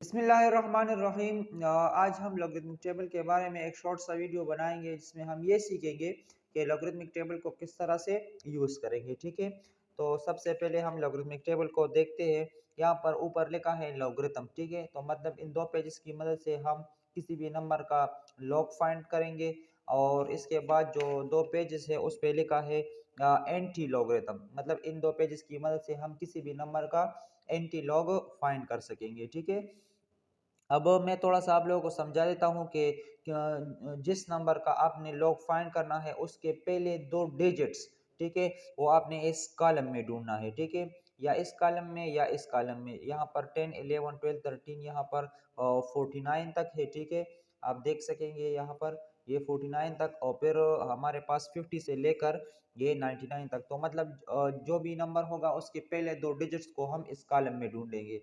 बिस्मिल्लाहिर्रहमानिर्रहीम। आज हम लॉगरिथमिक टेबल के बारे में एक शॉर्ट सा वीडियो बनाएंगे जिसमें हम ये सीखेंगे कि लॉगरिथमिक टेबल को किस तरह से यूज़ करेंगे। ठीक है, तो सबसे पहले हम लॉगरिथमिक टेबल को देखते हैं। यहाँ पर ऊपर लिखा है लॉगरिथम। ठीक है, तो मतलब इन दो पेजेस की मदद से हम किसी भी नंबर का लॉग फाइंड करेंगे। और इसके बाद जो दो पेजेस है उस पर लिखा है एंटी लॉगरिथम, मतलब इन दो पेजेस की मदद से हम किसी भी नंबर का एंटी लॉग फाइंड कर सकेंगे। ठीक है, अब मैं थोड़ा सा आप लोगों को समझा देता हूँ कि जिस नंबर का आपने लॉग फाइंड करना है उसके पहले दो डिजिट्स, ठीक है, वो आपने इस कॉलम में ढूंढना है। ठीक है, या इस कॉलम में या इस कॉलम में। यहाँ पर 10, 11, 12, 13, यहाँ पर 49 तक है। ठीक है, आप देख सकेंगे यहाँ पर ये 49 तक, और फिर हमारे पास 50 से लेकर ये 99 तक। तो मतलब जो भी नंबर होगा उसके पहले दो डिजिट्स को हम इस कॉलम में ढूंढेंगे।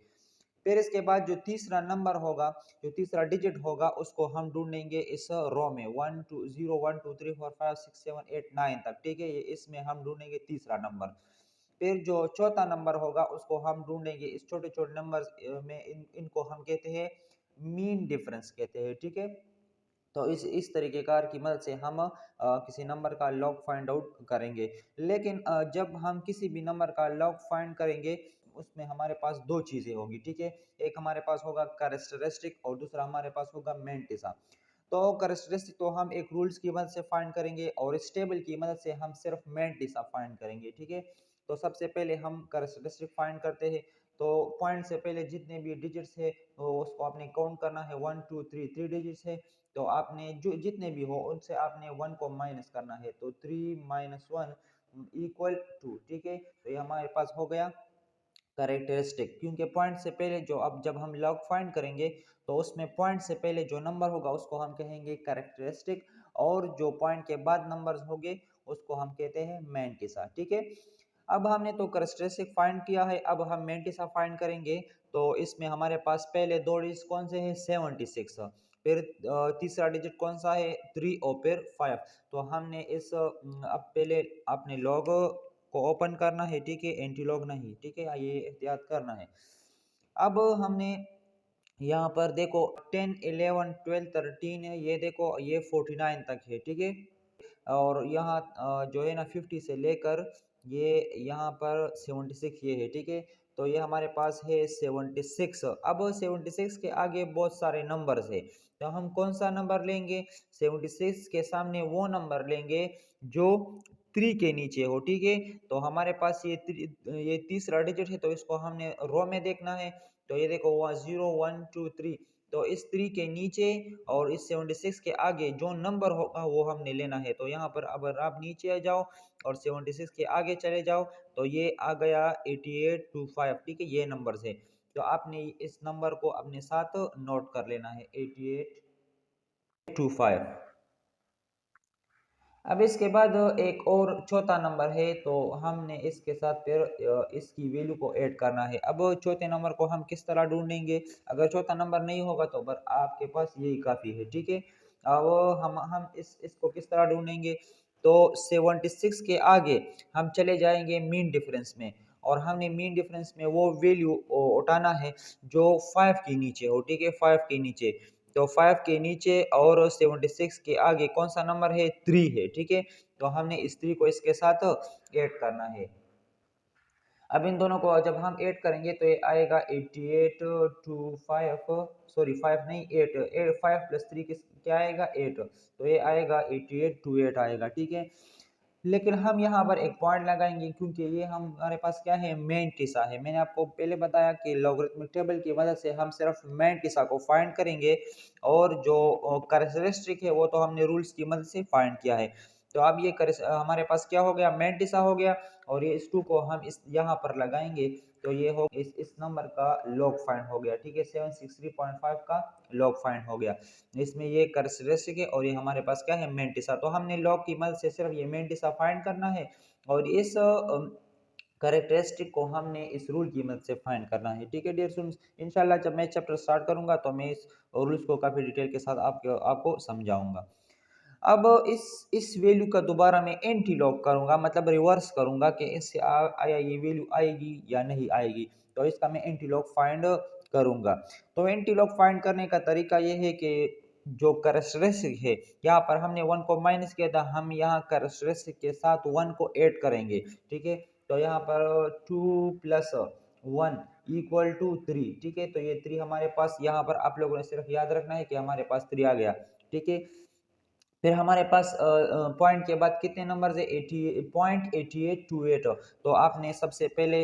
फिर इसके बाद जो तीसरा नंबर होगा, जो तीसरा डिजिट होगा, उसको हम ढूंढेंगे इस रो में 1 2 0 1 2 3 4 5 6 7 8 9 तक। ठीक है, ये इसमें हम ढूंढेंगे तीसरा नंबर। फिर जो चौथा नंबर होगा उसको हम ढूंढेंगे इस छोटे छोटे नंबर में। इनको हम कहते हैं मीन डिफरेंस कहते हैं। ठीक है, तो इस तरीके कार की मदद से हम किसी नंबर का लॉग फाइंड आउट करेंगे। लेकिन जब हम किसी भी नंबर का लॉग फाइंड करेंगे उसमें हमारे पास दो चीज़ें होंगी। ठीक है, एक हमारे पास होगा कैरेक्टरिस्टिक और दूसरा हमारे पास होगा मैंटिसा। तो कैरेक्टरिस्टिक तो हम एक रूल्स की मदद से फाइंड करेंगे और इस टेबल की मदद से हम सिर्फ मैंटिसा फाइंड करेंगे। ठीक है, तो सबसे पहले हम कैरेक्टरिस्टिक फाइंड करते हैं। तो पॉइंट से पहले जितने भी डिजिट्स है तो उसको आपने काउंट करना है। 1 2 3 3 डिजिट्स है, तो आपने जो जितने भी हो उनसे आपने 1 को माइनस करना है। तो 3 माइनस 1 इक्वल 2। ठीक है, तो ये हमारे पास हो गया करेक्टरिस्टिक। क्योंकि पॉइंट से पहले जो, अब जब हम लॉग फाइंड करेंगे तो उसमें पॉइंट से पहले जो नंबर होगा उसको हम कहेंगे करेक्टरिस्टिक, और जो पॉइंट के बाद नंबर्स होंगे उसको हम कहते हैं मैंटिसा। ठीक है, अब हमने तो करेक्टरिस्टिक फाइंड किया है, अब हम मैंटिसा फाइंड करेंगे। तो इसमें हमारे पास पहले दो डिजिट कौन से हैं? 76। फिर तीसरा डिजिट कौन सा है? 3 और फिर 5। तो हमने इस अब पहले आपने लॉग को ओपन करना है। ठीक है, एंटी लॉग नहीं। ठीक है, ये एहतियात करना है। अब हमने यहाँ पर देखो 10 11 12 13 है, ये देखो ये 49 तक है। ठीक है, और यहाँ जो है ना 50 से लेकर ये यहाँ पर 76 ये है। ठीक है, तो ये हमारे पास है 76। अब 76 के आगे बहुत सारे नंबर्स है, तो हम कौन सा नंबर लेंगे? 76 के सामने वो नंबर लेंगे जो 3 के नीचे हो। ठीक है, तो हमारे पास ये तीसरा डिजिट है, तो इसको हमने रो में देखना है। तो ये देखो 0 1 2 3, तो इस 3 के नीचे और इस 76 के आगे जो नंबर होगा वो हमने लेना है। तो यहाँ पर अब आप नीचे आ जाओ और 76 के आगे चले जाओ, तो ये आ गया 8825। ठीक है, ये नंबर है, तो आपने इस नंबर को अपने साथ नोट कर लेना है 8825। अब इसके बाद एक और चौथा नंबर है, तो हमने इसके साथ फिर इसकी वैल्यू को ऐड करना है। अब चौथे नंबर को हम किस तरह ढूंढेंगे? अगर चौथा नंबर नहीं होगा तो पर आपके पास यही काफ़ी है। ठीक है, अब हम इसको किस तरह ढूंढेंगे? तो 76 के आगे हम चले जाएंगे मीन डिफरेंस में, और हमने मीन डिफरेंस में वो वैल्यू उठाना है जो 5 के नीचे हो। ठीक है, 5 के नीचे, तो 5 के नीचे और 76 के आगे कौन सा नंबर है? 3 है। ठीक है, तो हमने इस 3 को इसके साथ ऐड करना है। अब इन दोनों को जब हम ऐड करेंगे तो ये आएगा 88 टू 5, सॉरी 5 नहीं 8, 5 प्लस 3 क्या आएगा? 8। तो ये आएगा 88 टू 8 आएगा। ठीक है, लेकिन हम यहाँ पर एक पॉइंट लगाएंगे क्योंकि ये हमारे पास क्या है? मैंटिसा है। मैंने आपको पहले बताया कि लॉगरिथमिक टेबल की मदद से हम सिर्फ मैंटिसा को फाइंड करेंगे, और जो कैरेक्टरिस्टिक है वो तो हमने रूल्स की मदद से फाइंड किया है। तो अब ये हमारे पास क्या हो गया? मैंटिसा हो गया, और ये इस 2 को हम इस यहाँ पर लगाएंगे तो ये हो इस नंबर का लॉग फाइंड हो गया। ठीक है, 763.5 का लॉग फाइंड हो गया। इसमें ये कैरेक्टरिस्टिक है और ये हमारे पास क्या है? मैंटिसा। तो हमने लॉग की मदद से सिर्फ ये मैंटिसा फाइंड करना है, और इस कैरेक्टरिस्टिक को हमने इस रूल की मदद से फाइंड करना है। ठीक है डियर स्टूडेंट्स, इंशाल्लाह जब मैं चैप्टर स्टार्ट करूंगा तो मैं इस रूल्स को काफ़ी डिटेल के साथ आपको समझाऊंगा। अब इस वैल्यू का दोबारा मैं एंटी लॉग करूंगा, मतलब रिवर्स करूंगा कि इससे आया ये वैल्यू आएगी या नहीं आएगी। तो इसका मैं एंटी लॉग फाइंड करूँगा। तो एंटी लॉग फाइंड करने का तरीका ये है कि जो कैरेक्टरिस्टिक है, यहाँ पर हमने 1 को माइनस किया था, हम यहाँ कैरेक्टरिस्टिक के साथ 1 को ऐड करेंगे, ठीक है। तो यहाँ पर 2 प्लस 1 इक्वल टू 3, ठीक है। तो ये 3 हमारे पास, यहाँ पर आप लोगों ने सिर्फ याद रखना है कि हमारे पास 3 आ गया, ठीक है। फिर हमारे पास पॉइंट के बाद कितने नंबर है, 0.8828। तो आपने सबसे पहले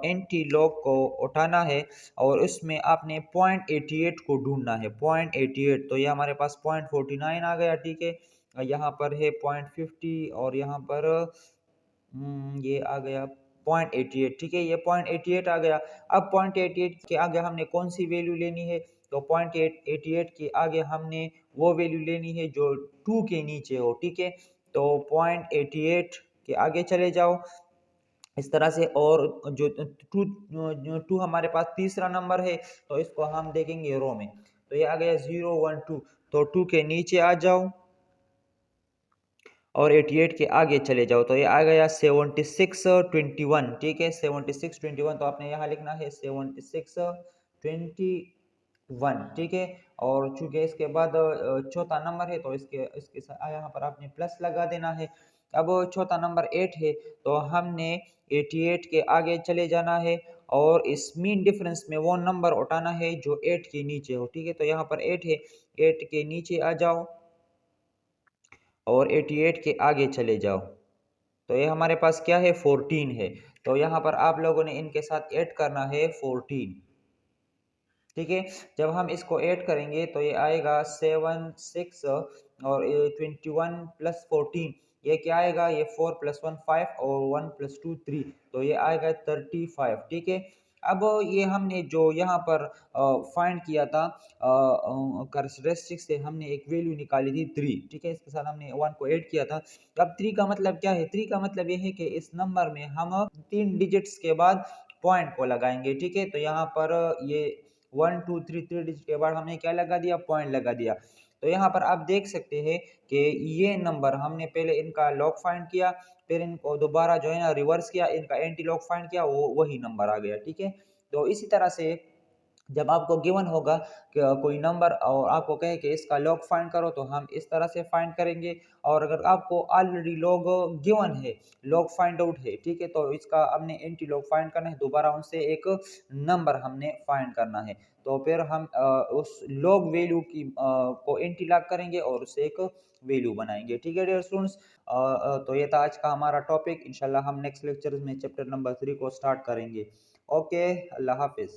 एंटी लॉग को उठाना है और उसमें आपने 0.88 को ढूंढना है, 0.88। तो ये हमारे पास 0.49 आ गया, ठीक है। यहाँ पर है 0.50 और यहाँ पर ये आ गया 0.88, ठीक है। ये 0.88 आ गया। अब 0.88 के आगे हमने कौन सी वैल्यू लेनी है, तो 0.88 के आगे हमने वो वैल्यू लेनी है जो 2 के नीचे हो, ठीक है। तो 0.88 के आगे चले जाओ इस तरह से, और जो टू हमारे पास तीसरा नंबर है, तो इसको हम देखेंगे रो में। तो ये आ गया 012, तो 2 के नीचे आ जाओ और 88 के आगे चले जाओ, तो ये आ गया 7621, ठीक है। 7621, तो आपने यहाँ लिखना है 7621, ठीक है। और चूंकि इसके बाद चौथा नंबर है, तो इसके इसके यहाँ पर आपने प्लस लगा देना है। अब चौथा नंबर 8 है, तो हमने 88 के आगे चले जाना है और इस मीन डिफरेंस में वो नंबर उठाना है जो 8 के नीचे हो, ठीक है। तो यहाँ पर 8 है, 8 के नीचे आ जाओ और 88 के आगे चले जाओ। तो ये हमारे पास क्या है, 14 है। तो यहाँ पर आप लोगों ने इनके साथ ऐड करना है 14, ठीक है। जब हम इसको ऐड करेंगे तो ये आएगा 7 6 और 21 प्लस 14, ये क्या आएगा, ये 4 + 1 5 और 1 + 2 3, तो ये आएगा 35, ठीक है। अब ये हमने जो यहाँ पर फाइंड किया था कैरेक्टरिस्टिक से, हमने एक वैल्यू निकाली थी 3, ठीक है। इसके साथ हमने 1 को ऐड किया था। अब 3 का मतलब क्या है, 3 का मतलब ये है कि इस नंबर में हम 3 डिजिट्स के बाद पॉइंट को लगाएंगे, ठीक है। तो यहाँ पर ये 1 2 3 डिजिट के बाद हमने क्या लगा दिया, पॉइंट लगा दिया। तो यहाँ पर आप देख सकते हैं कि ये नंबर हमने पहले इनका लॉग फाइंड किया, फिर इनको दोबारा जो है ना रिवर्स किया, इनका एंटी लॉग फाइंड किया, वो वही नंबर आ गया, ठीक है। तो इसी तरह से जब आपको गिवन होगा कि कोई नंबर और आपको कहे कि इसका लॉग फाइंड करो, तो हम इस तरह से फाइंड करेंगे। और अगर आपको ऑलरेडी लॉग गिवन है, लॉग फाइंड आउट है, ठीक है, तो इसका हमने एंटी लॉग फाइंड करना है, दोबारा उनसे एक नंबर हमने फाइंड करना है। तो फिर हम उस लॉग वैल्यू की को एंटी लॉग करेंगे और उससे एक वैल्यू बनाएंगे, ठीक है डियर स्टूडेंट्स। तो ये था आज का हमारा टॉपिक। इंशाल्लाह हम नेक्स्ट लेक्चर में चैप्टर नंबर 3 को स्टार्ट करेंगे। ओके, अल्लाह हाफिज़।